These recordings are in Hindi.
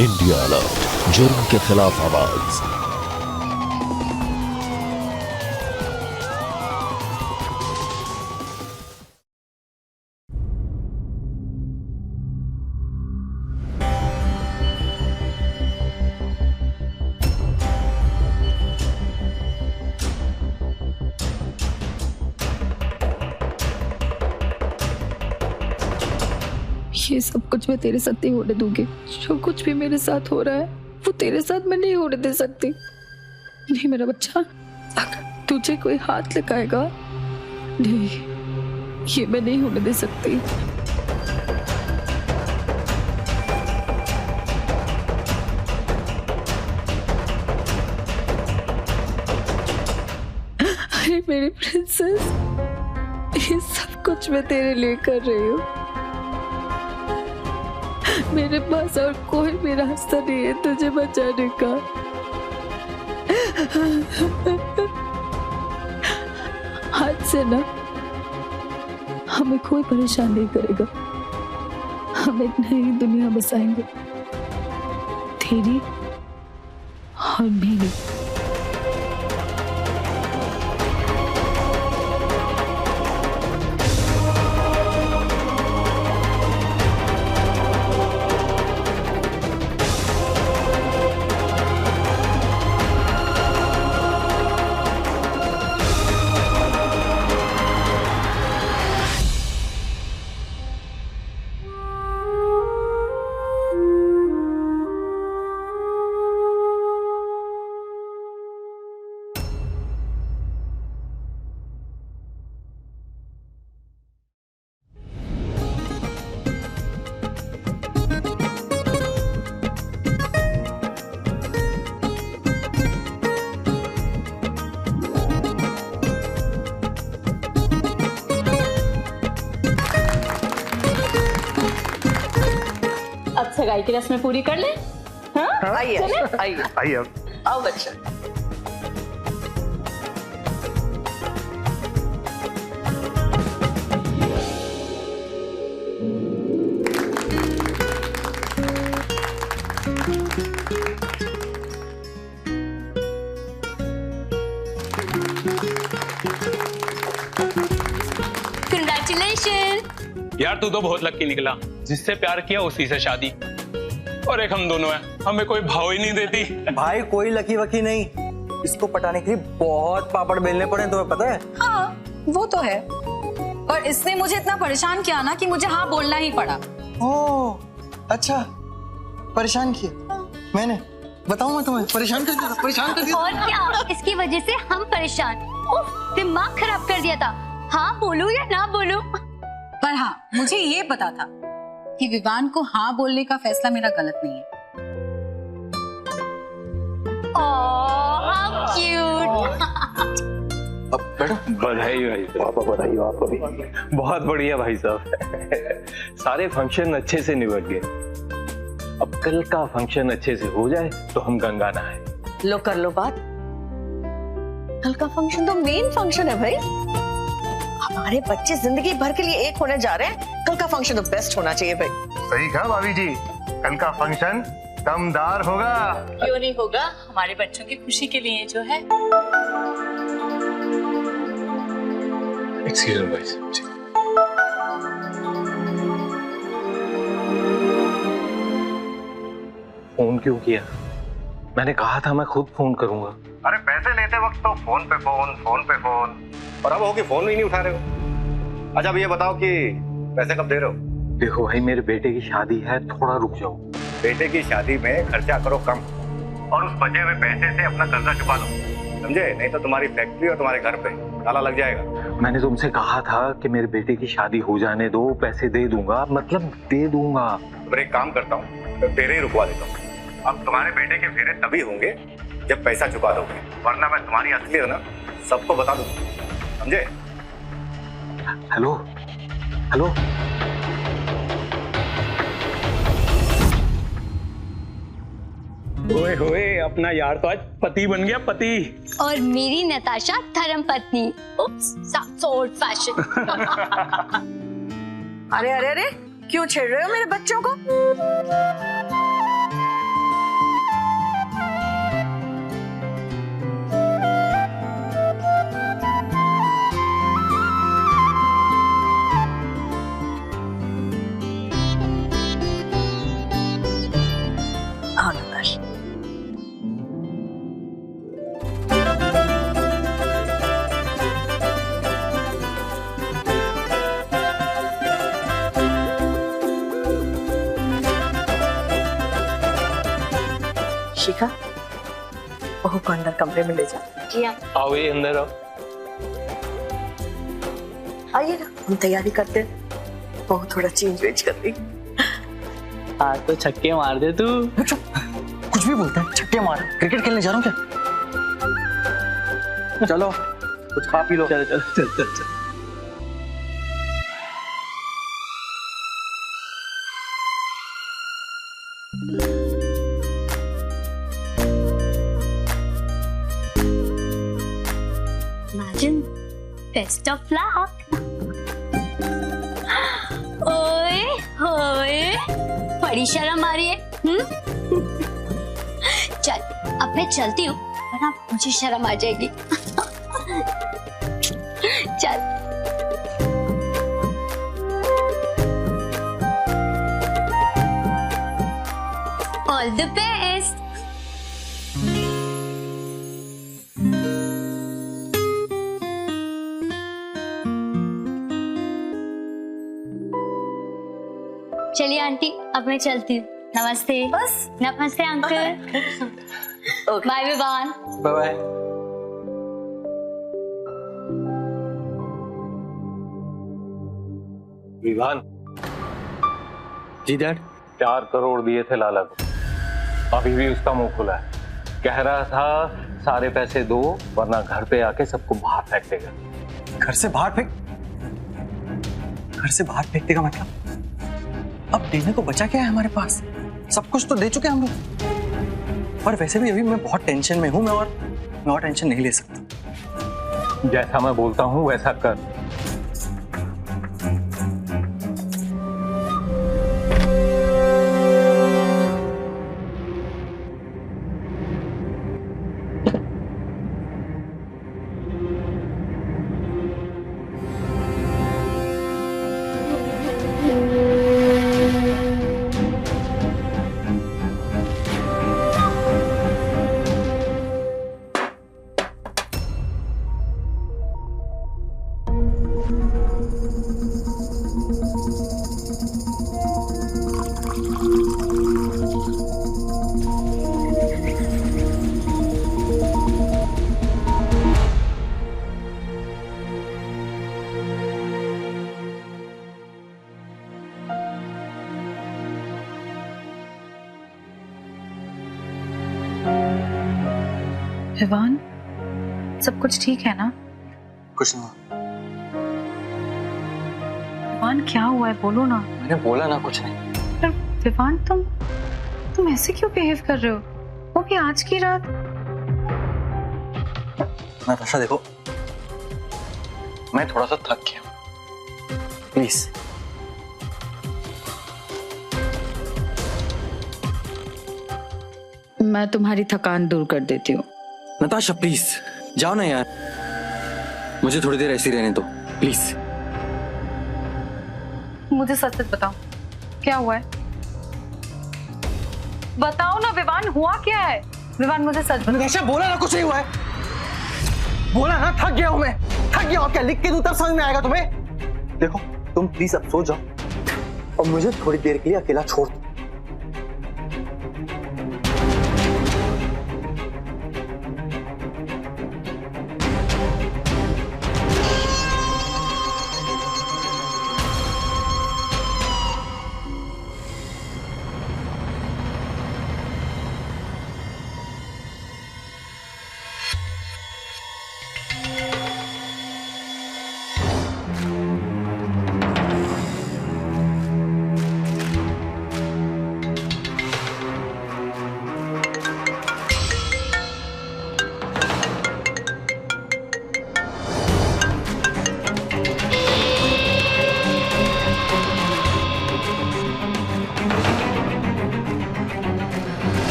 इंडिया अलर्ट, जुर्म के खिलाफ आवाज। ये सब कुछ मैं तेरे साथ नहीं होने दूंगी। जो कुछ भी मेरे साथ हो रहा है वो तेरे साथ मैं नहीं होने दे सकती। नहीं मेरा बच्चा, अगर तुझे कोई हाथ लगाएगा, नहीं, ये मैं नहीं होने दे सकती। अरे मेरी प्रिंसेस, ये सब कुछ मैं तेरे लिए कर रही हूँ। मेरे पास और कोई भी रास्ता नहीं है तुझे बचाने का। आज से ना हमें कोई परेशान नहीं करेगा। हम एक नई दुनिया बसाएंगे, तेरी और मेरी। अब सगाई की रस्में पूरी कर लें। हाँ? आइए आइए आइए, आओ बच्चा। Congratulations! यार तू तो बहुत लकी निकला, जिससे प्यार किया उसी से शादी। और एक हम दोनों हैं, हमें कोई भाव ही नहीं देती। भाई कोई लकी वकी नहीं, इसको पटाने के लिए बहुत पापड़ बेलने पड़े, तुम्हें पता है? हाँ वो तो है, और इसने मुझे इतना परेशान किया ना कि मुझे हाँ बोलना ही पड़ा। ओह अच्छा, परेशान किया मैंने? बताऊं मैं तुम्हें, परेशान कर दिया, परेशान कर दिया। और क्या, इसकी वजह से हम परेशान। उफ, दिमाग खराब कर दिया था। हाँ बोलूं या ना बोलूं? पर हाँ मुझे ये पता था कि विवान को हाँ बोलने का फैसला मेरा गलत नहीं है। How cute! अब बैठो। बधाई भाई साहब। बधाई हो आपको भी। बहुत बढ़िया भाई साहब, सारे फंक्शन अच्छे से निपट गए। अब कल का फंक्शन अच्छे से हो जाए तो हम गंगा नहाए। लो कर लो बात। कल का फंक्शन तो मेन फंक्शन है भाई, हमारे बच्चे जिंदगी भर के लिए एक होने जा रहे हैं। कल का फंक्शन तो बेस्ट होना चाहिए भाई। सही कहा भाभी जी, कल का फंक्शन दमदार होगा। क्यों नहीं होगा, हमारे बच्चों की खुशी के लिए जो है। एक्सक्यूज मी भाई साहब जी। फोन क्यों किया? मैंने कहा था मैं खुद फोन करूंगा। अरे पैसे लेते वक्त तो फोन पे फोन, फोन पे फोन, और अब हो कि फोन भी नहीं उठा रहे हो। अच्छा अब ये बताओ कि पैसे कब दे रहे हो? देखो भाई, मेरे बेटे की शादी है, थोड़ा रुक जाओ। बेटे की शादी में खर्चा करो कम, और उस बचे हुए पैसे से अपना कर्जा चुका लो, समझे? नहीं तो तुम्हारी फैक्ट्री और तुम्हारे घर पे ताला लग जाएगा। मैंने तुमसे कहा था कि मेरे बेटे की शादी हो जाने दो, पैसे दे दूंगा, मतलब दे दूंगा। तो एक काम करता हूँ, तो तेरे ही रुकवा देता हूँ। अब तुम्हारे बेटे के फेरे तभी होंगे जब पैसा चुका दोगे, वरना मैं तुम्हारी असलियत ना सबको बता दूंगा, समझे? हेलो हेलो, ओए होए, अपना यार तो आज पति बन गया, पति। और मेरी नताशा धर्म पत्नी। उप्स, so old fashion। अरे अरे अरे, क्यों छेड़ रहे हो मेरे बच्चों को? शिखा, बहू को अंदर कमरे में ले जा। जी आप। आओ ये अंदर आओ। आइए ना, हम तैयारी करते हैं। बहू थोड़ा चेंज वेंज कर ली। आज तो छक्के मार दे तू। कुछ भी बोलता है, छक्के मार। क्रिकेट खेलने जा रहा हूँ क्या? चलो कुछ खा पी लो। चल चल चल चल चल। Imagine, best of luck. ओए होए, बड़ी शर्म आ रही है। चल, अब मैं चलती हूँ, वरना मुझे शर्म आ जाएगी। चल। All the best. चलिए आंटी, अब मैं चलती हूँ। नमस्ते। बस नमस्ते uncle. Bye Vivan. Bye bye. Vivan, जी डैड। 4 करोड़ दिए थे लाला को, अभी भी उसका मुंह खुला है। कह रहा था सारे पैसे दो वरना घर पे आके सबको बाहर फेंक देगा। घर से बाहर फेंक? घर से बाहर फेंक देगा मतलब? अब देने को बचा क्या है हमारे पास? सब कुछ तो दे चुके हैं हम लोग। और वैसे भी अभी मैं बहुत टेंशन में हूं, मैं और टेंशन नहीं ले सकता। जैसा मैं बोलता हूँ वैसा कर। विवान, सब कुछ ठीक है ना? कुछ नहीं हुआ। विवान क्या हुआ है, बोलो ना। मैंने बोला ना कुछ नहीं। पर विवान, तुम ऐसे क्यों बिहेव कर रहे हो, वो भी आज की रात? नताशा देखो, मैं थोड़ा सा थक गया, प्लीज। मैं तुम्हारी थकान दूर कर देती हूँ। नताशा प्लीज जाओ ना यार, मुझे थोड़ी देर ऐसे ही रहने दो प्लीज। मुझे सच सच बताओ, क्या हुआ है? बताओ ना विवान, हुआ क्या है? विवान मुझे सच बताओ। नताशा बोला ना कुछ नहीं हुआ है, बोला ना थक गया हूं मैं, थक गया हूं। क्या लिख के दूं तब समझ में आएगा तुम्हें? देखो तुम प्लीज अब सो जाओ और मुझे थोड़ी देर के लिए अकेला छोड़ दो।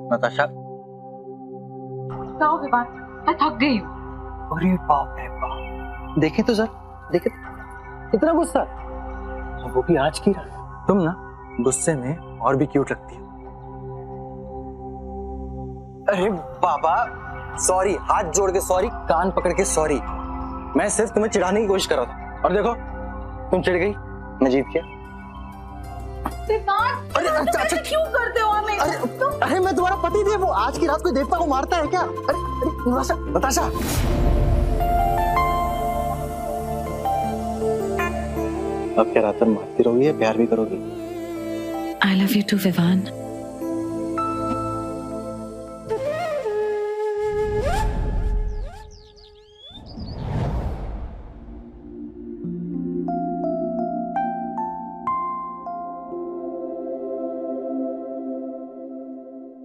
नताशा, बताओ विवान, मैं थक गई हूँ। अरे बाप रे बाप, देखे तो सर, देखे कितना गुस्सा, वो भी आज की रात। तुम ना गुस्से में और भी क्यूट लगती हो। अरे बाबा सॉरी, हाथ जोड़ के सॉरी, कान पकड़ के सॉरी। मैं सिर्फ तुम्हें चिढ़ाने की कोशिश कर रहा था और देखो तुम चिढ़ गई, मैं जीत गया। अरे अच्छा क्यों करते हो हमें? अरे मैं तुम्हारा पति थे, वो आज की रात कोई देवता को मारता है क्या? अरे नताशा, नताशा अब क्या रात भर मारती रहोगी या प्यार भी करोगी? I love you too Vivan.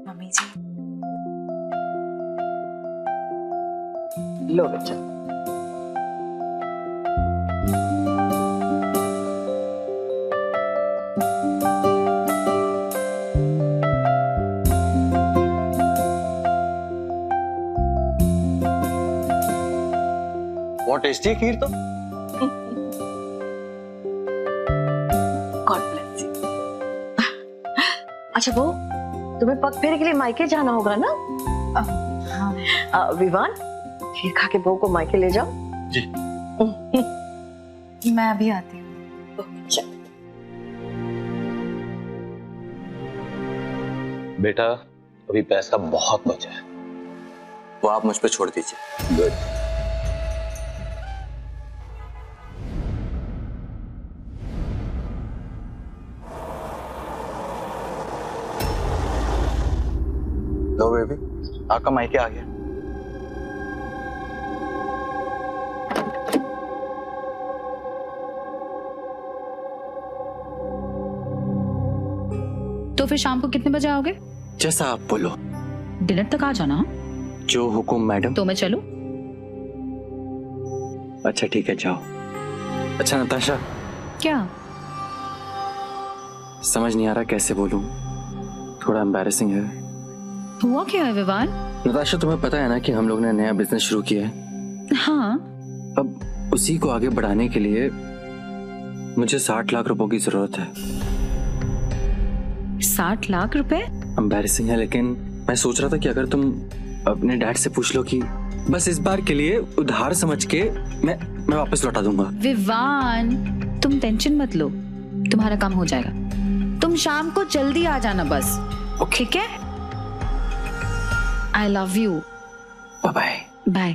Mummy ji लो बच्चा। बहुत टेस्टी है खीर तो। God bless you. अच्छा वो तुम्हें पग फेरे के लिए मायके जाना होगा ना? विवान खीर खा के बहू को मायके ले जाओ। जी मैं अभी आती हूँ। बेटा अभी पैसा बहुत बचा है, वो आप मुझ पे छोड़ दीजिए। गुड। लो बेबी, आपका मायके आ गया। तो फिर शाम को कितने बजे आओगे? जैसा आप बोलो। डिनर तक आ जाना। जो हुकुम मैडम। तो मैं चलूं? अच्छा ठीक है जाओ। अच्छा नताशा, क्या? समझ नहीं आ रहा कैसे बोलूं, थोड़ा एम्बैरेसिंग है। हुआ क्या है विवान? नताशा तुम्हें पता है ना कि हम लोग ने नया बिजनेस शुरू किया है। हाँ। अब उसी को आगे बढ़ाने के लिए मुझे 60 लाख रुपए की जरूरत है। 60 लाख रुपए? एम्बैरेसिंग है, लेकिन मैं सोच रहा था कि अगर तुम अपने डैड से पूछ लो कि बस इस बार के लिए उधार समझ के मैं वापस लौटा दूंगा। विवान तुम टेंशन मत लो, तुम्हारा काम हो जाएगा। तुम शाम को जल्दी आ जाना बस। ठीक है? I love you. Bye bye. Bye.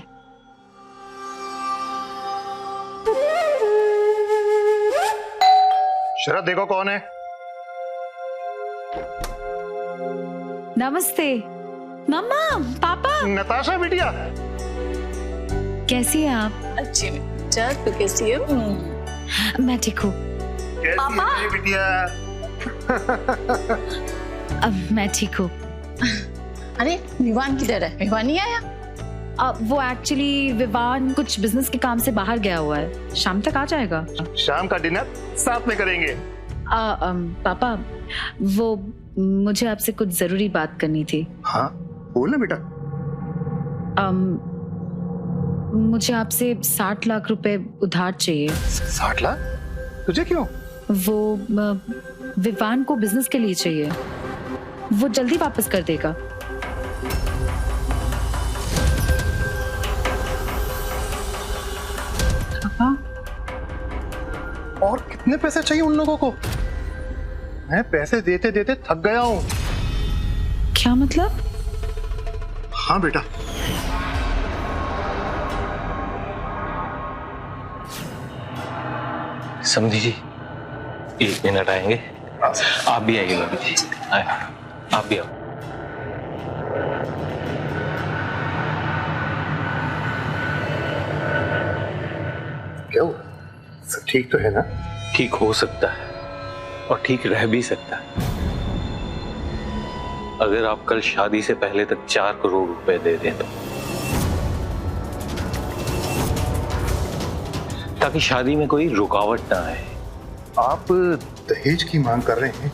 Sharad देखो कौन है। नमस्ते मम्मा, पापा। नताशा बिटिया। कैसी है आप? अच्छी बेटा, तू कैसी है? मैं ठीक हूँ। पापा बिटिया। अब मैं ठीक हूँ। अरे विवान किधर है? विवान नहीं आया? वो एक्चुअली विवान कुछ बिजनेस के काम से बाहर गया हुआ है, शाम तक आ जाएगा। शाम का डिनर साथ में करेंगे। पापा वो मुझे आपसे कुछ जरूरी बात करनी थी। हाँ बोल ना बेटा। मुझे आपसे 60 लाख रुपए उधार चाहिए। 60 लाख? तुझे क्यों? वो विवान को बिजनेस के लिए चाहिए, वो जल्दी वापस कर देगा। और कितने पैसे चाहिए उन लोगों को? मैं पैसे देते देते थक गया हूँ। क्या मतलब? हाँ बेटा। समझी जी, 1 मिनट आएंगे। आप भी आइए भाभी जी, आप भी आओ। क्या हुआ? सब ठीक तो है ना? ठीक हो सकता है और ठीक रह भी सकता है अगर आप कल शादी से पहले तक 4 करोड़ रुपए दे दें तो, ताकि शादी में कोई रुकावट ना आए। आप दहेज की मांग कर रहे हैं?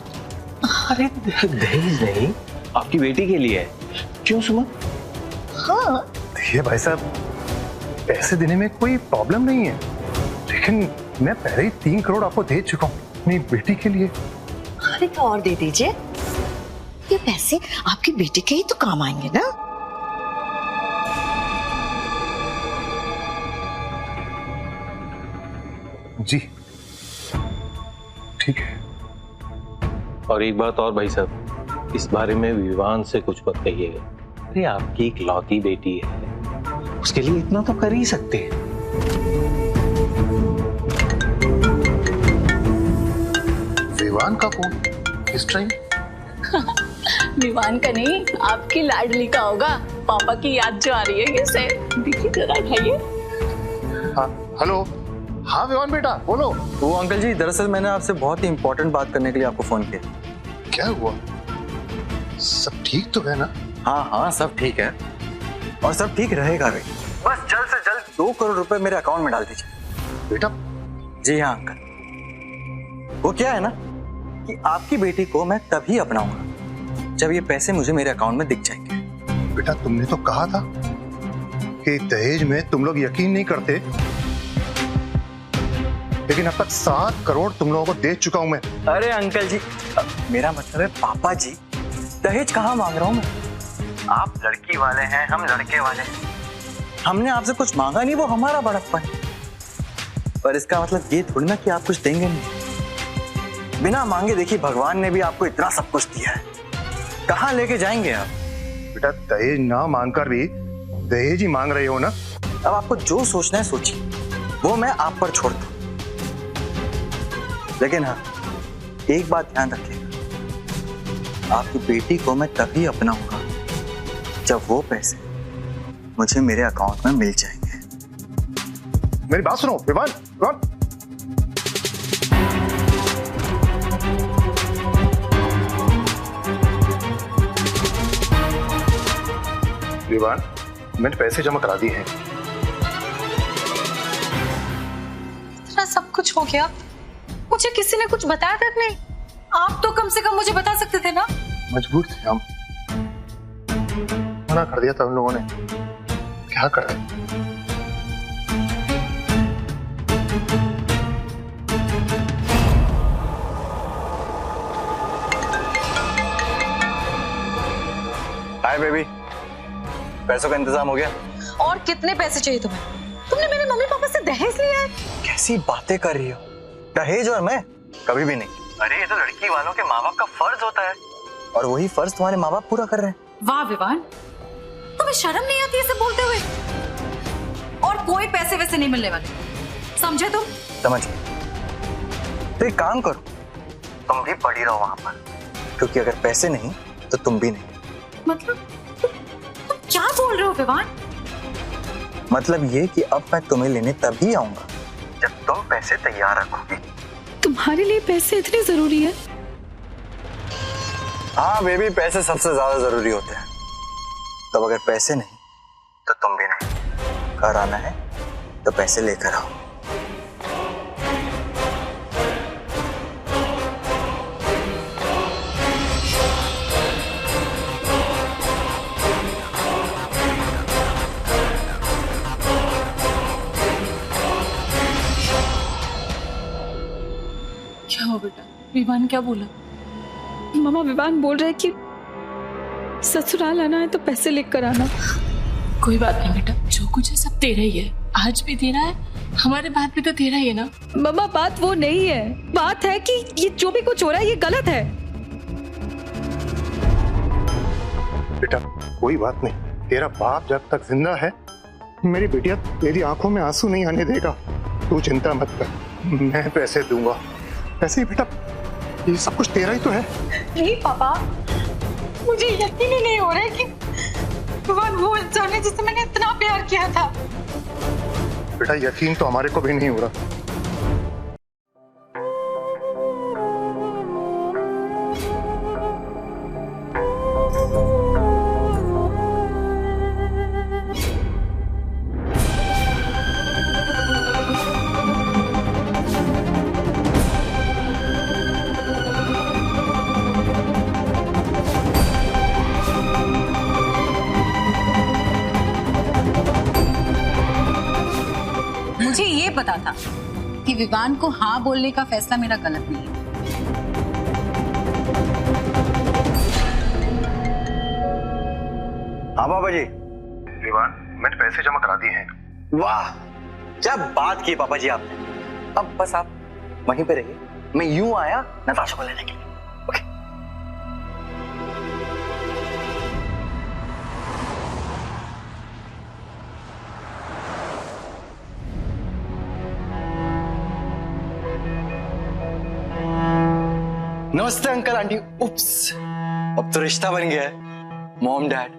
अरे दहेज नहीं, आपकी बेटी के लिए है। क्यों सुमन? हाँ देखिए भाई साहब, पैसे देने में कोई प्रॉब्लम नहीं है, लेकिन मैं पहले ही 3 करोड़ आपको दे चुका हूँ अपनी बेटी के लिए। अरे तो और दे दीजिए, ये पैसे आपकी बेटी के ही तो काम आएंगे ना। जी ठीक है। और एक बात और भाई साहब, इस बारे में विवान से कुछ मत कहिएगा। अरे आपकी इकलौती बेटी है, उसके लिए इतना तो कर ही सकते हैं। विवान का फोन किस टाइम? विवान का नहीं, आपकी लाडली का होगा। पापा की याद जो आ रही है इसे। देखिए जरा उठाइए। हाँ हेलो। हाँ विवान बेटा बोलो। वो अंकल जी, दरअसल मैंने आपसे बहुत ही इंपॉर्टेंट बात करने के लिए आपको फोन किया। क्या हुआ? सब ठीक तो है ना? हाँ हाँ सब ठीक है, और सब ठीक रहेगा भी। बस जल्द से जल्द 2 करोड़ रुपए मेरे अकाउंट में डाल दीजिए। बेटा? जी हाँ अंकल, वो क्या है ना कि आपकी बेटी को मैं तभी अपनाऊंगा जब ये पैसे मुझे मेरे अकाउंट में दिख जाएंगे। बेटा तुमने तो कहा था कि दहेज में तुम लोग यकीन नहीं करते, लेकिन अब तक 7 करोड़ तुम लोगों को दे चुका हूं मैं। अरे अंकल जी, मेरा मतलब है पापा जी, दहेज कहाँ मांग रहा हूँ मैं? आप लड़की वाले हैं, हम लड़के वाले हैं। हमने आपसे कुछ मांगा नहीं, वो हमारा बड़प्पन। पर इसका मतलब ये थोड़ी ना कि आप कुछ देंगे नहीं। बिना मांगे देखिए, भगवान ने भी आपको इतना सब कुछ दिया है, कहाँ लेके जाएंगे आप? बेटा दहेज ना मांगकर भी दहेज ही मांग रहे हो ना। अब आपको जो सोचना है सोचिए, वो मैं आप पर छोड़ दूं। लेकिन हाँ, एक बात ध्यान रखिएगा, आपकी बेटी को मैं तभी अपनाऊंगा जब वो पैसे मुझे मेरे अकाउंट में मिल जाएंगे। मेरी बात सुनो विवान। विवान विवान, मैंने पैसे जमा करा दिए हैं। इतना सब कुछ हो गया, मुझे किसी ने कुछ बताया तक नहीं। आप तो कम से कम मुझे बता सकते थे ना। मजबूर थे हम, मना कर दिया था उन लोगों ने। क्या करें? हाय बेबी, पैसों का इंतजाम हो गया? और कितने पैसे चाहिए तुम्हें? तुमने मेरे मम्मी पापा से दहेज लिया है? कैसी बातें कर रही हो? दहेज और मैं कभी भी नहीं। अरे ये तो लड़की वालों के माँ बाप का फर्ज होता है, और वही फर्ज तुम्हारे माँ बाप पूरा कर रहे हैं। वाह विवान, तुम्हें शर्म नहीं आती ऐसे बोलते हुए? और कोई पैसे वैसे नहीं मिलने वाले, समझे तुम? समझ गए। तो एक काम करो, तुम भी पड़ी रहो वहां पर, क्योंकि अगर पैसे नहीं तो तुम भी नहीं। मतलब तुम क्या बोल रहे हो विवान? मतलब ये कि अब मैं तुम्हें लेने तभी आऊंगा जब तुम पैसे तैयार रखोगी। तुम्हारे लिए पैसे इतने जरूरी है? हाँ बेबी, पैसे सबसे ज्यादा जरूरी होते हैं। तब अगर पैसे नहीं तो तुम भी नहीं। घर आना है तो पैसे लेकर आओ। क्या हो बेटा? विवान क्या बोला? मामा, विवान बोल रहे कि ससुराल आना है तो पैसे लेकर आना। कोई बात नहीं बेटा, जो कुछ है सब तेरा ही है। आज भी तेरा है, हमारे बाद भी तो तेरा ही है ना। मामा बात वो नहीं है, बात है कि ये जो भी कुछ हो रहा है ये गलत है। बेटा कोई बात नहीं, तेरा बाप जब तक जिंदा है मेरी बेटिया तेरी आंखों में आंसू नहीं आने देगा। तू चिंता मत कर, मैं पैसे दूंगा। पैसे ही बेटा, ये सब कुछ तेरा ही तो है। नहीं पापा, मुझे यकीन ही नहीं हो रहा है कि विवान वो इंसान है जिससे मैंने इतना प्यार किया था। बेटा यकीन तो हमारे को भी नहीं हो रहा। मुझे ये पता था कि विवान को हाँ बोलने का फैसला मेरा गलत नहीं है। हाँ बाबा जी। विवान, मैंने पैसे जमा करा दिए हैं। वाह, क्या बात की पापा जी आपने। अब बस आप वहीं पे रहिए, मैं यूं आया नताशा को लेने के लिए। ओके। नमस्ते अंकल आंटी। उप्स, अब तो रिश्ता बन गया है। मॉम डैड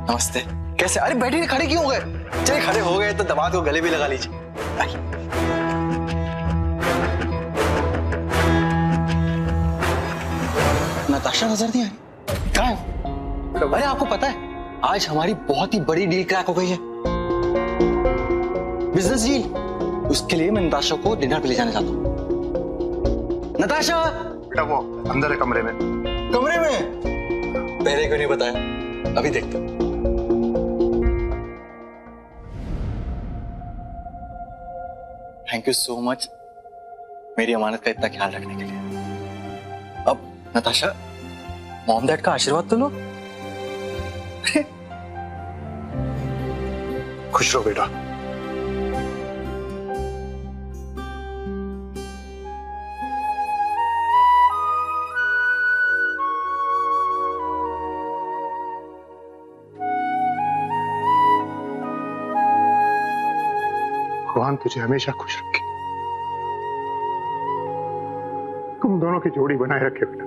नमस्ते। कैसे? अरे बैठिए, खड़े क्यों हो गए? चलिए खड़े हो गए तो दबात को गले भी लगा लीजिए। नताशा नजर नहीं आ रही, कहाँ है? अरे आपको पता है आज हमारी बहुत ही बड़ी डील क्रैक हो गई है, बिजनेस डील। उसके लिए मैं नताशा को डिनर पे ले जाने चाहता हूँ। नताशा बेटा वो अंदर है कमरे में। कमरे में? पहले क्यों नहीं बताया? अभी देखते हैं। थैंक यू सो मच मेरी अमानत का इतना ख्याल रखने के लिए। अब नताशा मॉम डैड का आशीर्वाद तो लो। खुश रहो बेटा। भगवान तुझे हमेशा खुश रखे, तुम दोनों की जोड़ी बनाए रखे बेटा।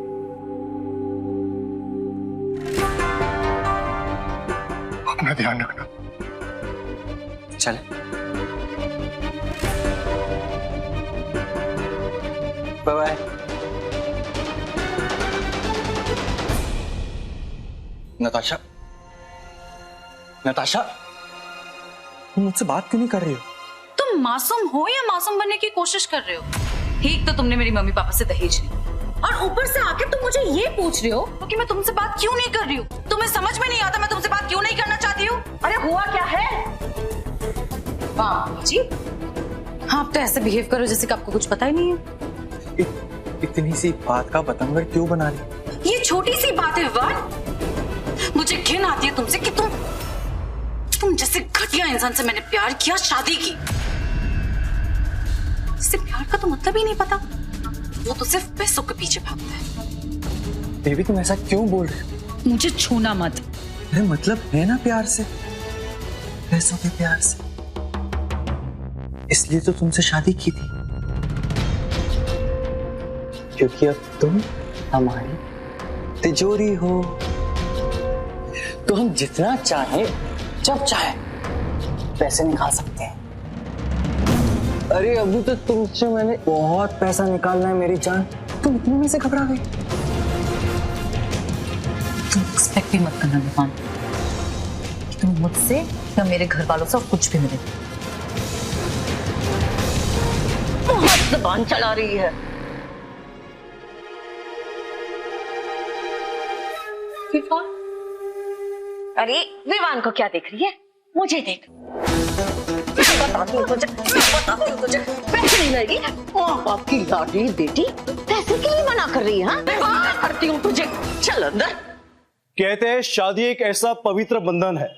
अपना ध्यान रखना। चले। Bye bye. नताशा, नताशा तुम मुझसे बात क्यों नहीं कर रही हो? तुम मासूम हो या मासूम बनने की कोशिश कर रहे हो? ठीक तो तुमने मेरी मम्मी पापा से दहेज ली और ऊपर से आके तुम मुझे ये पूछ रहे हो कि मैं तुमसे बात क्यों नहीं कर रही हूँ? तुम्हें समझ में नहीं आता मैं तुमसे बात क्यों नहीं करना चाहती हूँ? अरे हुआ क्या है? हाँ जी, हाँ आप तो ऐसे बिहेव करो जैसे कि आपको कुछ पता ही नहीं है। इतनी सी बात का बतंगड़ क्यों बना रही? ये छोटी सी बात है विवान। मुझे घिन आती है तुमसे कि तुम जैसे घटिया इंसान से मैंने प्यार किया, शादी की। इससे प्यार का तो मतलब ही नहीं पता, वो तो सिर्फ पैसों के पीछे भागता है। बेबी तुम ऐसा क्यों बोल रहे हो? मुझे छूना मत। अरे मतलब है ना प्यार से, पैसों के प्यार से, इसलिए तो तुमसे शादी की थी, क्योंकि अब तुम हमारी तिजोरी हो, तो हम जितना चाहे जब चाहे पैसे निकाल सकते हैं। अरे अभी तो तुमसे मैंने बहुत पैसा निकालना है मेरी जान, तुम इतने में से घबरा गई। तुम एक्सपेक्ट भी मत करना विवान कि तुम मुझसे या मेरे घर वालों से कुछ भी मिले। बहुत जुबान चला रही है। विवान, अरे विवान को क्या देख रही है? मुझे देख। मैं बताती हूँ तुझे, पैसे नहीं लगेगी। माँ बाप की लाडली बेटी पैसे के लिए मना कर रही है? हाँ? मैं करती हूँ तुझे, चल अंदर। कहते हैं शादी एक ऐसा पवित्र बंधन है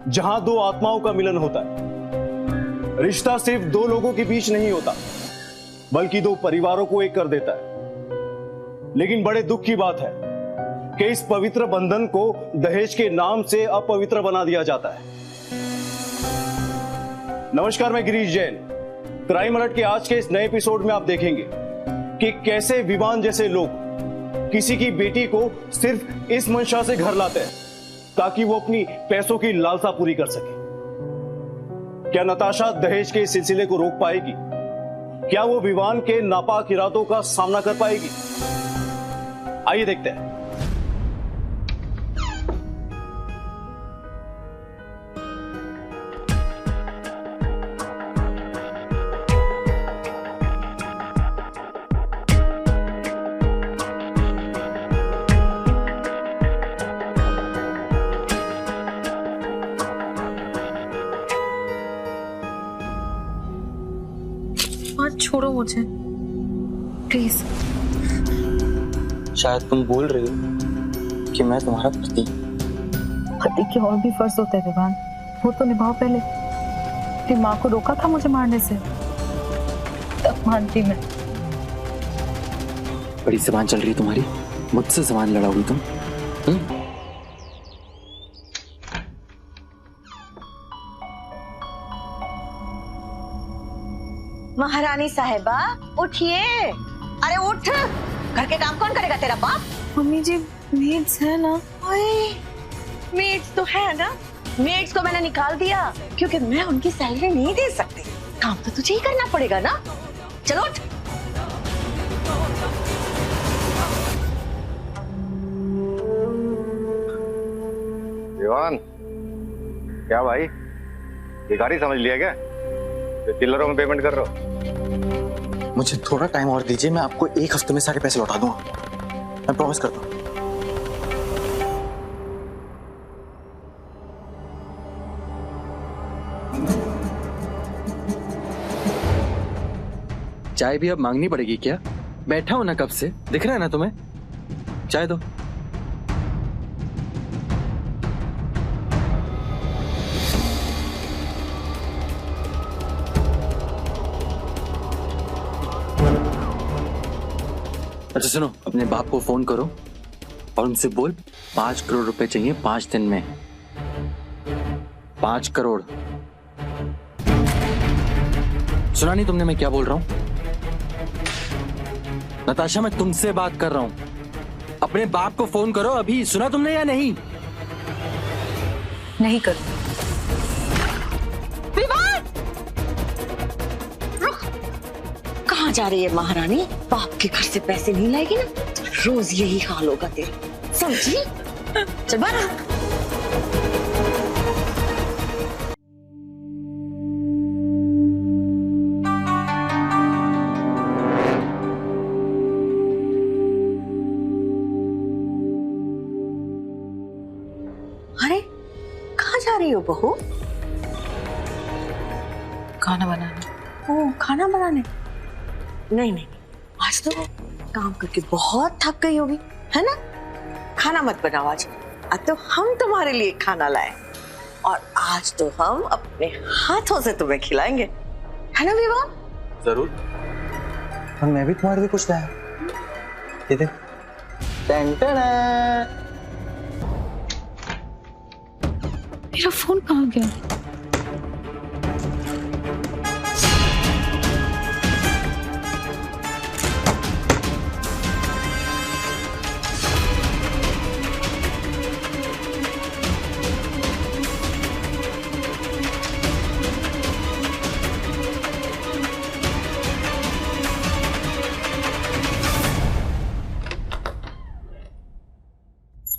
जहां दो आत्माओं का मिलन होता है। रिश्ता सिर्फ दो लोगों के बीच नहीं होता, बल्कि दो परिवारों को एक कर देता है। लेकिन बड़े दुख की बात है कि इस पवित्र बंधन को दहेज के नाम से अपवित्र बना दिया जाता है। नमस्कार, मैं गिरीश जैन। क्राइम अलर्ट के आज के इस नए एपिसोड में आप देखेंगे कि कैसे विवान जैसे लोग किसी की बेटी को सिर्फ इस मंशा से घर लाते हैं ताकि वो अपनी पैसों की लालसा पूरी कर सके। क्या नताशा दहेज के सिलसिले को रोक पाएगी? क्या वो विवान के नापाक इरादों का सामना कर पाएगी? आइए देखते हैं। छोड़ो मुझे प्लीज। शायद तुम बोल रही हो कि मैं तुम्हारा पति। पति के और भी फर्ज होते हैं विवान, वो तो निभाओ पहले। तेरी माँ को रोका था मुझे मारने से, मानती मैं। बड़ी जबान चल रही है तुम्हारी, मुझसे जबान लड़ाओगी तुम? महारानी साहिबा उठिए, अरे उठ, घर के काम कौन करेगा, तेरा बाप? मम्मी जी मेड्स है ना? मेड्स तो है ना, मेड्स को मैंने निकाल दिया क्योंकि मैं उनकी सैलरी नहीं दे सकती, काम तो तुझे ही करना पड़ेगा ना। चलो उठ। विवान, क्या भाई भिखारी समझ लिया क्या? चिल्लरों में पेमेंट कर रहे हो? मुझे थोड़ा टाइम और दीजिए, मैं आपको 1 हफ्ते में सारे पैसे लौटा दूंगा, मैं प्रॉमिस करता हूँ। चाय भी अब मांगनी पड़ेगी क्या? बैठा हूं ना कब से, दिख रहा है ना तुम्हें? चाय दो। अच्छा सुनो, अपने बाप को फोन करो और उनसे बोल 5 करोड़ रुपए चाहिए 5 दिन में। 5 करोड़। सुना नहीं तुमने मैं क्या बोल रहा हूं? नताशा, मैं तुमसे बात कर रहा हूं। अपने बाप को फोन करो अभी, सुना तुमने या नहीं? नहीं कर। कहाँ जा रही है महारानी? बाप के घर से पैसे नहीं लाएगी ना, रोज यही हाल होगा तेरा, समझी? चल बाहर। अरे कहाँ जा रही हो बहू? खाना बनाने। ओ, खाना बनाने? नहीं नहीं, आज तो काम करके बहुत थक गई होगी, है ना? खाना मत बनाओ आज तो हम तुम्हारे लिए खाना लाए और आज तो हम अपने हाथों से तुम्हें खिलाएंगे, है ना विवान? जरूर। और मैं भी तुम्हारे लिए कुछ लाया। ये देख। मेरा फोन कहाँ गया?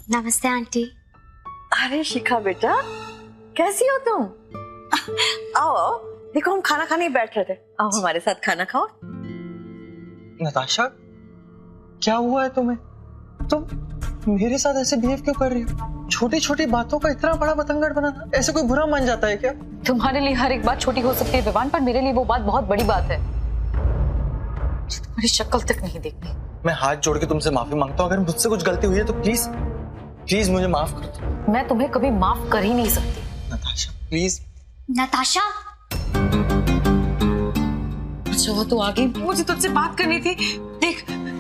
नमस्ते आंटी। अरे शिखा बेटा, कैसी हो तुम? आओ आओ, देखो हम खाना खाने बैठ रहे थे, आओ हमारे साथ खाना खाओ। नताशा, क्या हुआ है तुम्हें? तुम मेरे साथ ऐसे बिहेव क्यों कर रही हो? छोटी छोटी बातों का इतना बड़ा बतंगड़ बनाना, ऐसे कोई बुरा मान जाता है क्या? तुम्हारे लिए हर एक बात छोटी हो सकती है विवान, पर मेरे लिए वो बात बहुत बड़ी बात है। तुम्हारी शक्ल तक नहीं देखनी। मैं हाथ जोड़ के तुमसे माफी मांगता हूँ, अगर मुझसे कुछ गलती हुई है तो प्लीज प्लीज मुझे माफ कर दो। मैं तुम्हें कभी माफ कर ही नहीं सकती। नताशा प्लीज। नताशा, अच्छा तो आगे मुझे तुझसे बात करनी थी।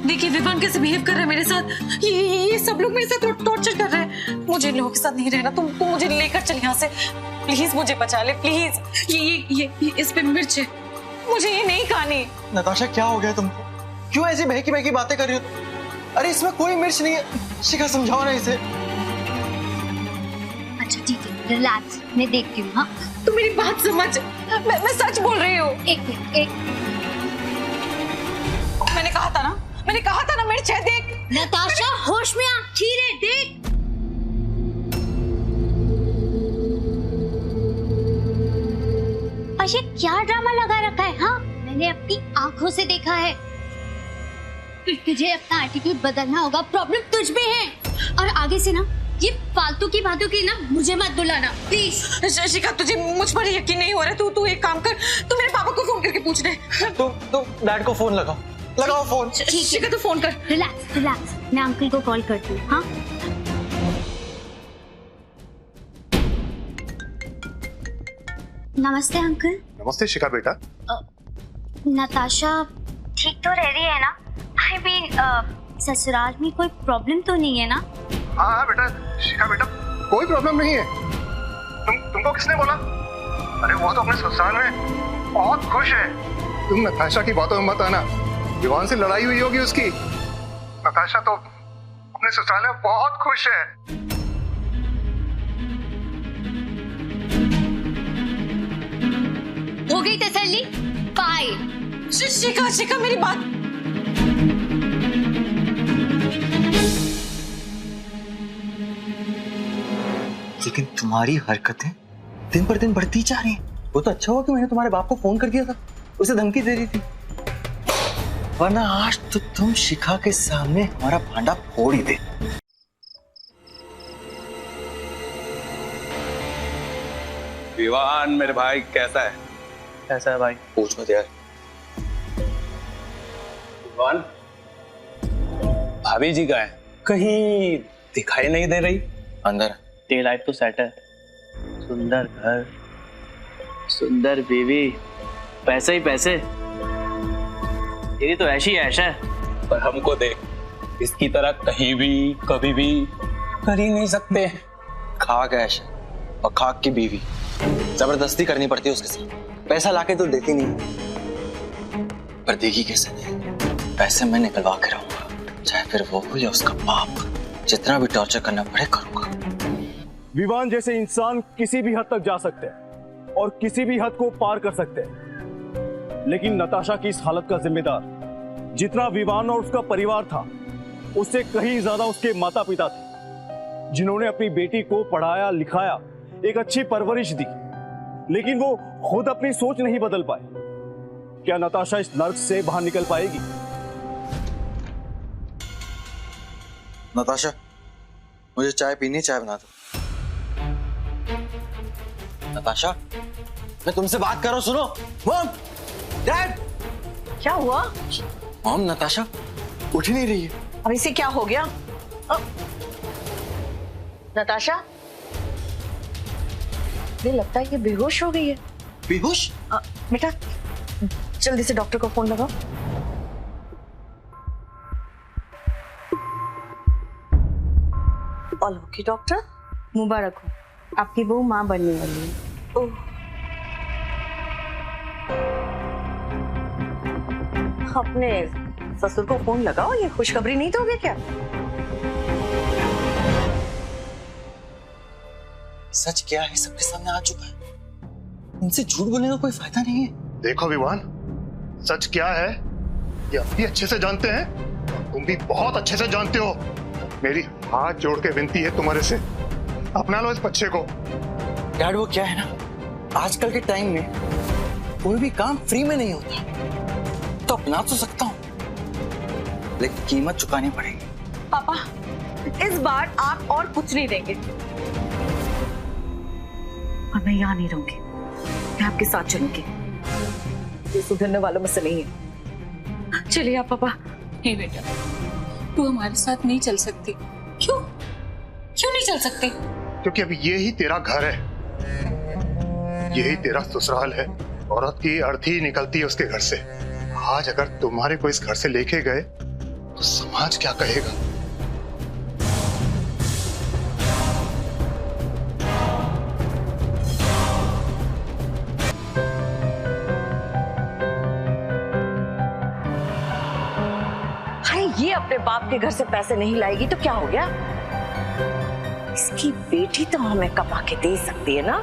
देखिए विवान कैसे बिहेव कर रहा है मेरे साथ। ये सब लोग मेरे साथ टॉर्चर कर रहे हैं। मुझे इन लोगों के साथ नहीं रहना। तुम मुझे लेकर चल यहाँ से प्लीज, मुझे बचा ले प्लीज। ये इस पे मिर्च है, मुझे ये नहीं खानी। नताशा क्या हो गया तुमको? क्यों ऐसी बहकी बहकी बातें कर रही हो? अरे इसमें कोई मिर्च नहीं है। शिखा समझाओ ना इसे। अच्छा ठीक है, रिलैक्स, मैं देखती हूँ। हाँ तू मेरी बात समझ, मैं सच बोल रही हूँ। एक मिनट, एक मैंने कहा था ना मिर्च है, देख। नताशा होश में आ, खीरे देख। और ये क्या ड्रामा लगा रखा है? हाँ मैंने अपनी आंखों से देखा है। तुझे अपना एटीट्यूड बदलना होगा, प्रॉब्लम तुझ में है। और आगे से ना ये फालतू की बातों की ना मुझे मत बुलाना प्लीज। शिखा तुझे मुझ पर यकीन नहीं हो रहा है। तू एक काम कर, तू मेरे पापा को फोन करके पूछ ले। तो डैड को फोन लगाओ फोन। शिखा तू फोन कर। रिलैक्स, मैं अंकल को कॉल करती हूँ। हाँ नमस्ते अंकल। नमस्ते शिखा बेटा। नताशा ठीक तो रह रही है ना? आई मीन ससुराल में कोई प्रॉब्लम तो नहीं है ना? हाँ बेटा, शिखा बेटा, कोई प्रॉब्लम नहीं है। तुमको किसने बोला? अरे वो तो अपने ससुराल में बहुत खुश है। तुम नताशा की बातों में मत आना। विवान से लड़ाई हुई होगी उसकी। नताशा तो अपने ससुराल में बहुत खुश है। हो गई तसल्ली? बाय। शिखा शिखा मेरी बात। लेकिन तुम्हारी हरकतें दिन पर दिन बढ़ती जा रही हैं। वो तो अच्छा हुआ कि मैंने तुम्हारे बाप को फोन कर दिया था, उसे धमकी दे रही थी, वरना आज तो तुम शिखा के सामने हमारा भांडा फोड़ ही दे। विवान मेरे भाई कैसा है? कैसा है भाई? पूछ मत यार। विवान, भाभी जी का है, कहीं दिखाई नहीं दे रही। अंदर डे लाइफ तो सेट है, सुंदर घर, सुंदर बीवी, पैसे ही पैसे, तेरी तो ऐशी ऐश है। पर हमको देख, इसकी तरह कहीं भी कभी भी कर ही नहीं सकते। खाक ऐश और खाक की बीवी, जबरदस्ती करनी पड़ती है उसके साथ। पैसा लाके तो देती नहीं, पर देगी कैसे नहीं। पैसे मैं निकलवा के रहूंगा, चाहे फिर वो हो या उसका बाप। जितना भी टॉर्चर करना पड़े करूंगा। विवान जैसे इंसान किसी भी हद तक जा सकते हैं और किसी भी हद को पार कर सकते हैं, लेकिन नताशा की इस हालत का जिम्मेदार जितना विवान और उसका परिवार था, उससे कहीं ज्यादा उसके माता पिता थे, जिन्होंने अपनी बेटी को पढ़ाया लिखाया, एक अच्छी परवरिश दी, लेकिन वो खुद अपनी सोच नहीं बदल पाए। क्या नताशा इस नर्क से बाहर निकल पाएगी? नताशा, मुझे चाय पीनी, चाय बना दो। नताशा, मैं तुमसे बात कर रहा हूं, सुनो। Mom, dad. क्या हुआ? मॉम, नताशा उठ ही नहीं रही है। अब इसे क्या हो गया? नताशा, मुझे लगता है कि बेहोश हो गई है। बेहोश? बेटा जल्दी से डॉक्टर को फोन लगाओ। All okay doctor? मुबारक हो, आपकी बहू माँ बनने वाली है। ओह, अपने ससुर को फोन लगाओ, ये खुशखबरी नहीं दोगे क्या? सच क्या है सबके सामने आ चुका है, इनसे झूठ बोलने का कोई फायदा नहीं है। देखो विवान, सच क्या है ये आप भी अच्छे से जानते हैं, तुम भी बहुत अच्छे से जानते हो। मेरी हाथ जोड़ के विनती है तुम्हारे से, अपना लो इस बच्चे को। डैड, वो क्या है ना, आजकल के टाइम में कोई भी काम फ्री में नहीं होता, तो अपना तो सकता हूँ, लेकिन कीमत चुकानी पड़ेगी। पापा, इस बार आप और कुछ नहीं देंगे और मैं यहाँ नहीं रहूंगी, मैं आपके साथ चलूंगी। ये सुधरने वालों में से नहीं है। चलिए आप पापा। नहीं बेटा, तू हमारे साथ नहीं चल सकती। क्यों क्यों नहीं चल सकते? क्योंकि अभी ये ही तेरा घर है, यही तेरा ससुराल है। औरत की अर्थी निकलती है उसके घर से। आज अगर तुम्हारे को इस घर से लेके गए तो समाज क्या कहेगा? ये अपने बाप के घर से पैसे नहीं लाएगी तो क्या हो गया? इसकी बेटी तो हमें कमा के दे सकती है ना।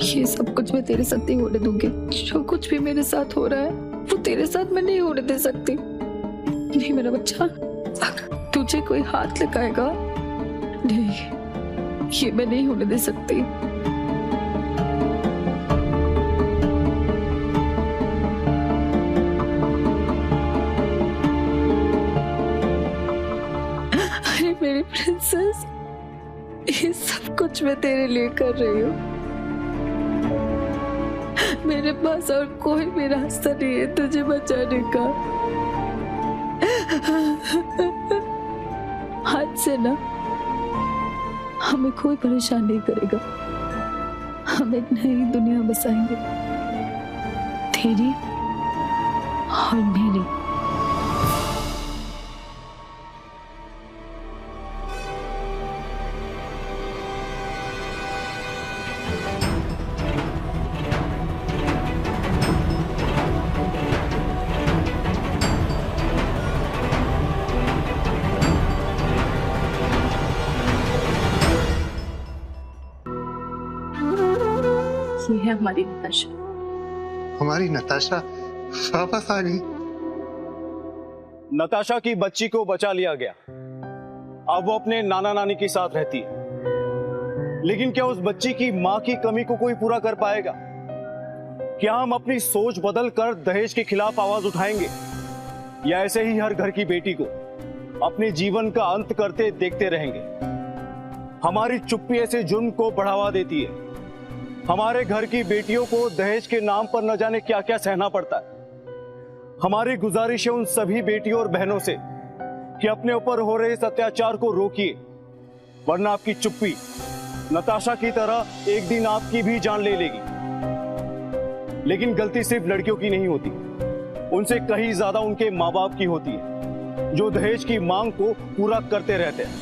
ये सब कुछ मैं तेरे साथ नहीं होने दूंगी। जो कुछ भी मेरे साथ हो रहा है वो तेरे साथ मैं नहीं होने दे सकती। नहीं मेरा बच्चा, तुझे कोई हाथ लगाएगा नहीं, ये मैं नहीं होने दे सकती। अरे मेरी प्रिंसेस, ये सब कुछ मैं तेरे लिए कर रही हूँ। मेरे पास और कोई भी रास्ता नहीं है तुझे बचाने का। आज से ना हमें कोई परेशान नहीं करेगा। हम एक नई दुनिया बसाएंगे, तेरी और मेरी। ये है हमारी नताशा। हमारी नताशा वापस आ गई। नताशा की बच्ची को बचा लिया गया। अब वो अपने नाना नानी के साथ रहती है। लेकिन क्या उस बच्ची की मां की कमी को कोई पूरा कर पाएगा? क्या हम अपनी सोच बदल कर दहेज के खिलाफ आवाज उठाएंगे, या ऐसे ही हर घर की बेटी को अपने जीवन का अंत करते देखते रहेंगे? हमारी चुप्पी ऐसे जुर्म को बढ़ावा देती है। हमारे घर की बेटियों को दहेज के नाम पर न जाने क्या क्या सहना पड़ता है। हमारी गुजारिश है उन सभी बेटियों और बहनों से कि अपने ऊपर हो रहे इस अत्याचार को रोकिए, वरना आपकी चुप्पी नताशा की तरह एक दिन आपकी भी जान ले लेगी। लेकिन गलती सिर्फ लड़कियों की नहीं होती, उनसे कहीं ज्यादा उनके माँ बाप की होती है, जो दहेज की मांग को पूरा करते रहते हैं।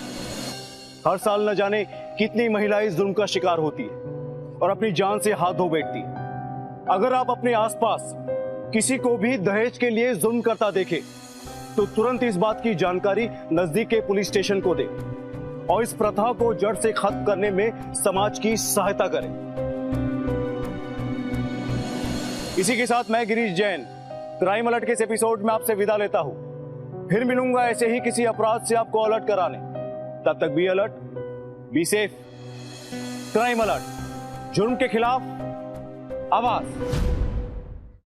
हर साल न जाने कितनी महिलाएं इस जुल्म का शिकार होती है और अपनी जान से हाथ धो बैठती है। अगर आप अपने आसपास किसी को भी दहेज के लिए जुल्म करता देखें, तो तुरंत इस बात की जानकारी नजदीक के पुलिस स्टेशन को दें और इस प्रथा को जड़ से खत्म करने में समाज की सहायता करें। इसी के साथ मैं गिरीश जैन क्राइम अलर्ट के इस एपिसोड में आपसे विदा लेता हूं। फिर मिलूंगा ऐसे ही किसी अपराध से आपको अलर्ट कराने। तब तक be alert, be safe. Crime alert, जुर्म के खिलाफ आवाज।